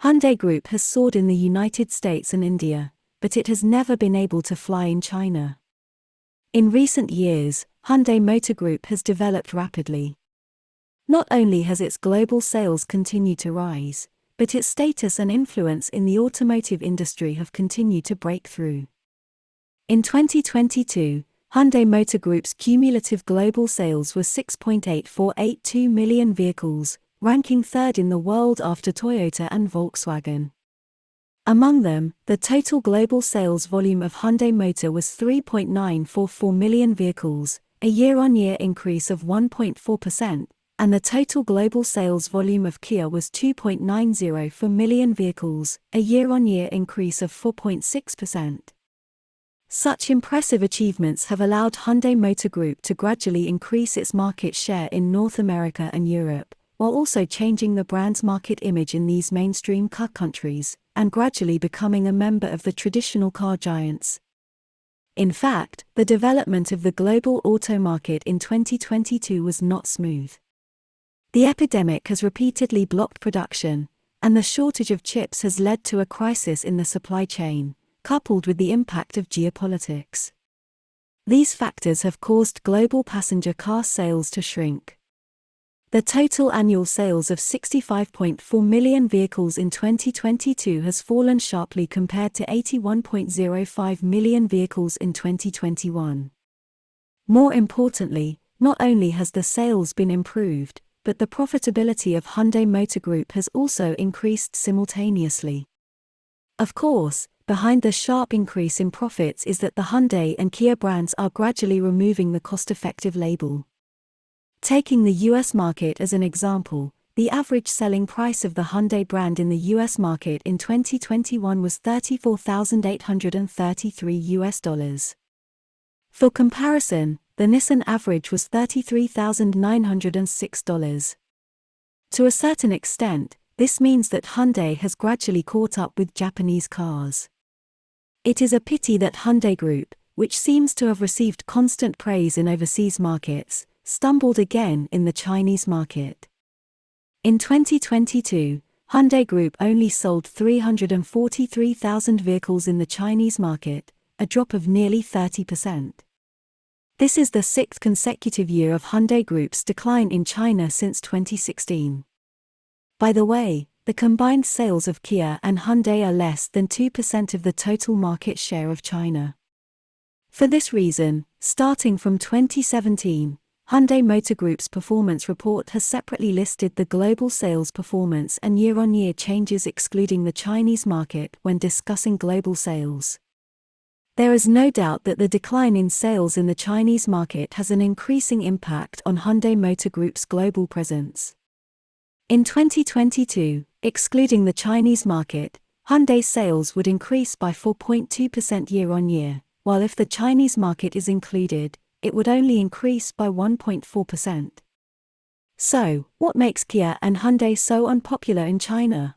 Hyundai Group has soared in the United States and India, but it has never been able to fly in China. In recent years, Hyundai Motor Group has developed rapidly. Not only has its global sales continued to rise, but its status and influence in the automotive industry have continued to break through. In 2022, Hyundai Motor Group's cumulative global sales were 6.8482 million vehicles, ranking third in the world after Toyota and Volkswagen. Among them, the total global sales volume of Hyundai Motor was 3.944 million vehicles, a year-on-year increase of 1.4%, and the total global sales volume of Kia was 2.904 million vehicles, a year-on-year increase of 4.6%. Such impressive achievements have allowed Hyundai Motor Group to gradually increase its market share in North America and Europe, while also changing the brand's market image in these mainstream car countries, and gradually becoming a member of the traditional car giants. In fact, the development of the global auto market in 2022 was not smooth. The epidemic has repeatedly blocked production, and the shortage of chips has led to a crisis in the supply chain, coupled with the impact of geopolitics. These factors have caused global passenger car sales to shrink. The total annual sales of 65.4 million vehicles in 2022 has fallen sharply compared to 81.05 million vehicles in 2021. More importantly, not only has the sales been improved, but the profitability of Hyundai Motor Group has also increased simultaneously. Of course, behind the sharp increase in profits is that the Hyundai and Kia brands are gradually removing the cost-effective label. Taking the US market as an example, the average selling price of the Hyundai brand in the US market in 2021 was $34,833. For comparison, the Nissan average was $33,906. To a certain extent, this means that Hyundai has gradually caught up with Japanese cars. It is a pity that Hyundai Group, which seems to have received constant praise in overseas markets, stumbled again in the Chinese market. In 2022, Hyundai Group only sold 343,000 vehicles in the Chinese market, a drop of nearly 30%. This is the sixth consecutive year of Hyundai Group's decline in China since 2016. By the way, the combined sales of Kia and Hyundai are less than 2% of the total market share of China. For this reason, starting from 2017, Hyundai Motor Group's performance report has separately listed the global sales performance and year-on-year changes excluding the Chinese market when discussing global sales. There is no doubt that the decline in sales in the Chinese market has an increasing impact on Hyundai Motor Group's global presence. In 2022, excluding the Chinese market, Hyundai sales would increase by 4.2% year-on-year, while if the Chinese market is included, it would only increase by 1.4%. So, what makes Kia and Hyundai so unpopular in China?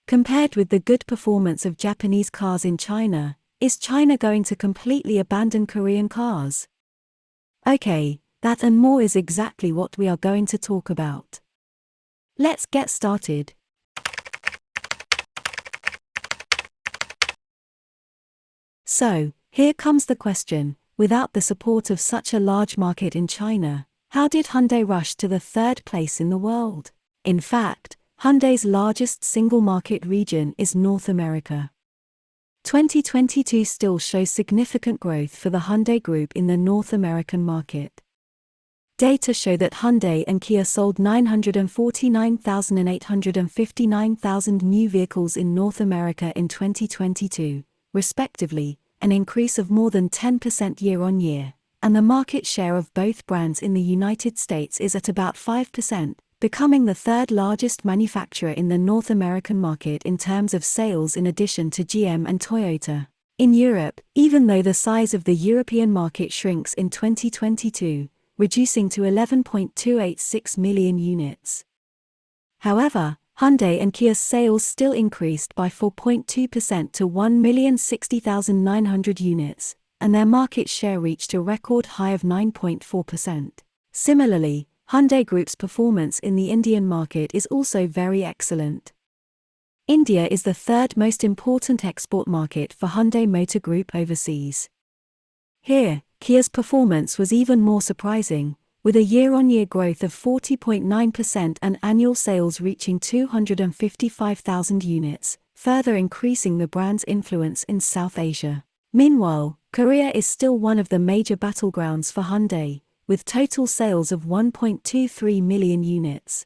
Compared with the good performance of Japanese cars in China, is China going to completely abandon Korean cars? Okay, that and more is exactly what we are going to talk about. Let's get started. So, here comes the question, without the support of such a large market in China, how did Hyundai rush to the third place in the world? In fact, Hyundai's largest single market region is North America. 2022 still shows significant growth for the Hyundai Group in the North American market. Data show that Hyundai and Kia sold 949,000 and 859,000 new vehicles in North America in 2022, respectively, an increase of more than 10% year-on-year, and the market share of both brands in the United States is at about 5%, becoming the third largest manufacturer in the North American market in terms of sales in addition to GM and Toyota. In Europe, even though the size of the European market shrinks in 2022, reducing to 11.286 million units. However, Hyundai and Kia's sales still increased by 4.2% to 1,060,900 units, and their market share reached a record high of 9.4%. Similarly, Hyundai Group's performance in the Indian market is also very excellent. India is the third most important export market for Hyundai Motor Group overseas. Here, Kia's performance was even more surprising, with a year-on-year growth of 40.9% and annual sales reaching 255,000 units, further increasing the brand's influence in South Asia. Meanwhile, Korea is still one of the major battlegrounds for Hyundai, with total sales of 1.23 million units.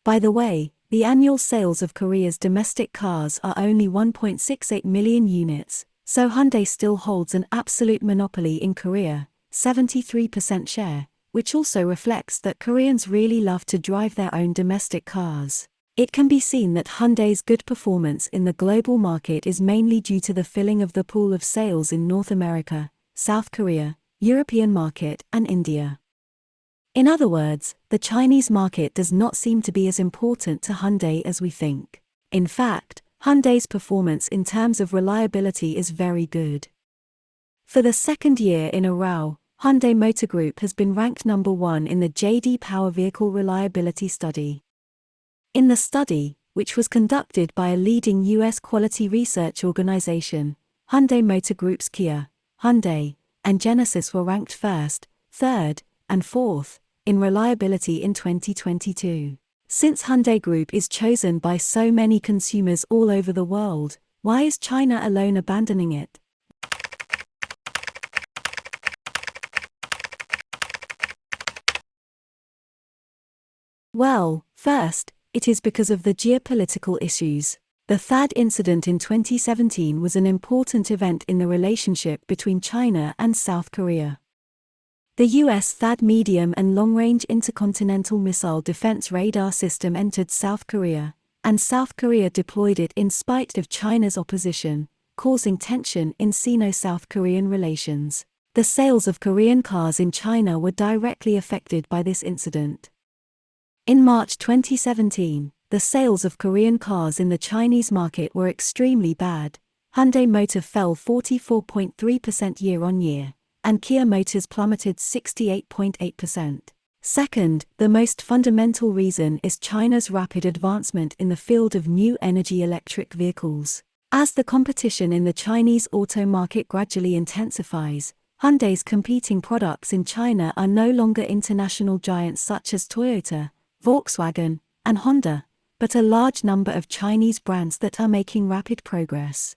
By the way, the annual sales of Korea's domestic cars are only 1.68 million units, so Hyundai still holds an absolute monopoly in Korea, 73% share, which also reflects that Koreans really love to drive their own domestic cars. It can be seen that Hyundai's good performance in the global market is mainly due to the filling of the pool of sales in North America, South Korea, European market, and India. In other words, the Chinese market does not seem to be as important to Hyundai as we think. In fact, Hyundai's performance in terms of reliability is very good. For the second year in a row, Hyundai Motor Group has been ranked number 1 in the JD Power Vehicle Reliability Study. In the study, which was conducted by a leading U.S. quality research organization, Hyundai Motor Group's Kia, Hyundai, and Genesis were ranked first, third, and fourth in reliability in 2022. Since Hyundai Group is chosen by so many consumers all over the world, why is China alone abandoning it? Well, first, it is because of the geopolitical issues. The THAAD incident in 2017 was an important event in the relationship between China and South Korea. The U.S. THAAD medium and long-range intercontinental missile defense radar system entered South Korea, and South Korea deployed it in spite of China's opposition, causing tension in Sino-South Korean relations. The sales of Korean cars in China were directly affected by this incident. In March 2017, the sales of Korean cars in the Chinese market were extremely bad. Hyundai Motor fell 44.3% year-on-year, and Kia Motors plummeted 68.8%. Second, the most fundamental reason is China's rapid advancement in the field of new energy electric vehicles. As the competition in the Chinese auto market gradually intensifies, Hyundai's competing products in China are no longer international giants such as Toyota, Volkswagen, and Honda, but a large number of Chinese brands that are making rapid progress.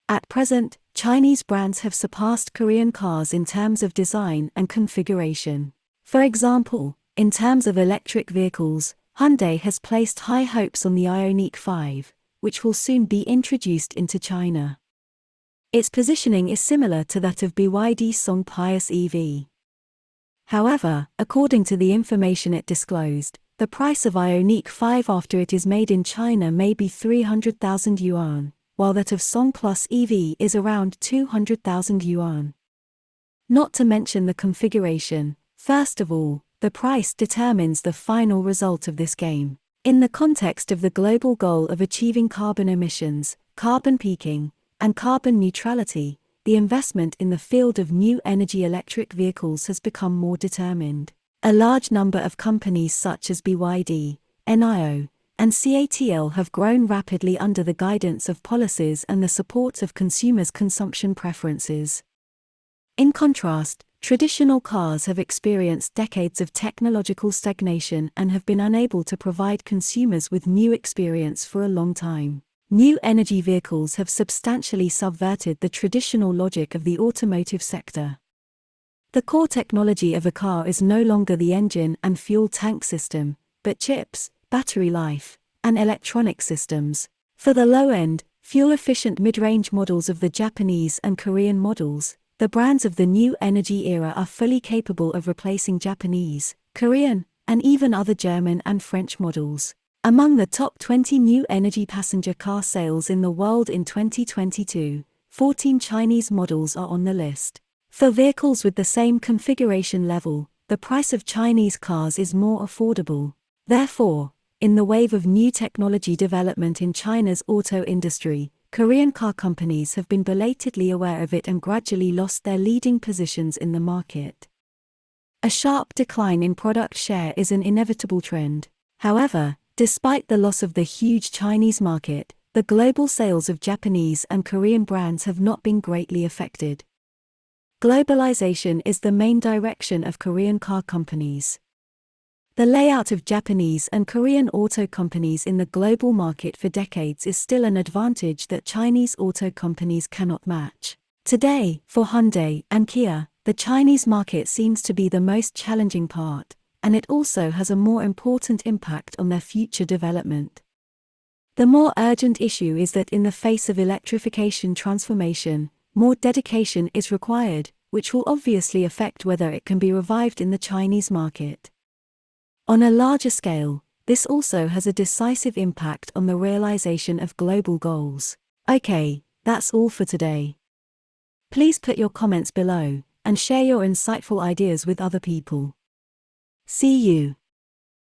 At present, Chinese brands have surpassed Korean cars in terms of design and configuration. For example, in terms of electric vehicles, Hyundai has placed high hopes on the IONIQ 5, which will soon be introduced into China. Its positioning is similar to that of BYD's Song Pius EV. However, according to the information it disclosed, the price of IONIQ 5 after it is made in China may be 300,000 yuan. While that of Song Plus EV is around 200,000 yuan. Not to mention the configuration. First of all, the price determines the final result of this game. In the context of the global goal of achieving carbon emissions, carbon peaking, and carbon neutrality, the investment in the field of new energy electric vehicles has become more determined. A large number of companies such as BYD, NIO, and CATL have grown rapidly under the guidance of policies and the support of consumers' consumption preferences. In contrast, traditional cars have experienced decades of technological stagnation and have been unable to provide consumers with new experience for a long time. New energy vehicles have substantially subverted the traditional logic of the automotive sector. The core technology of a car is no longer the engine and fuel tank system, but chips, battery life, and electronic systems. For the low-end, fuel-efficient mid-range models of the Japanese and Korean models, the brands of the new energy era are fully capable of replacing Japanese, Korean, and even other German and French models. Among the top 20 new energy passenger car sales in the world in 2022, 14 Chinese models are on the list. For vehicles with the same configuration level, the price of Chinese cars is more affordable. Therefore, in the wave of new technology development in China's auto industry, Korean car companies have been belatedly aware of it and gradually lost their leading positions in the market. A sharp decline in product share is an inevitable trend. However, Despite the loss of the huge Chinese market, the global sales of Japanese and Korean brands have not been greatly affected. Globalization is the main direction of Korean car companies. The layout of Japanese and Korean auto companies in the global market for decades is still an advantage that Chinese auto companies cannot match. Today, for Hyundai and Kia, the Chinese market seems to be the most challenging part, and it also has a more important impact on their future development. The more urgent issue is that in the face of electrification transformation, more dedication is required, which will obviously affect whether it can be revived in the Chinese market. On a larger scale, this also has a decisive impact on the realization of global goals. Okay, that's all for today. Please put your comments below, and share your insightful ideas with other people. See you.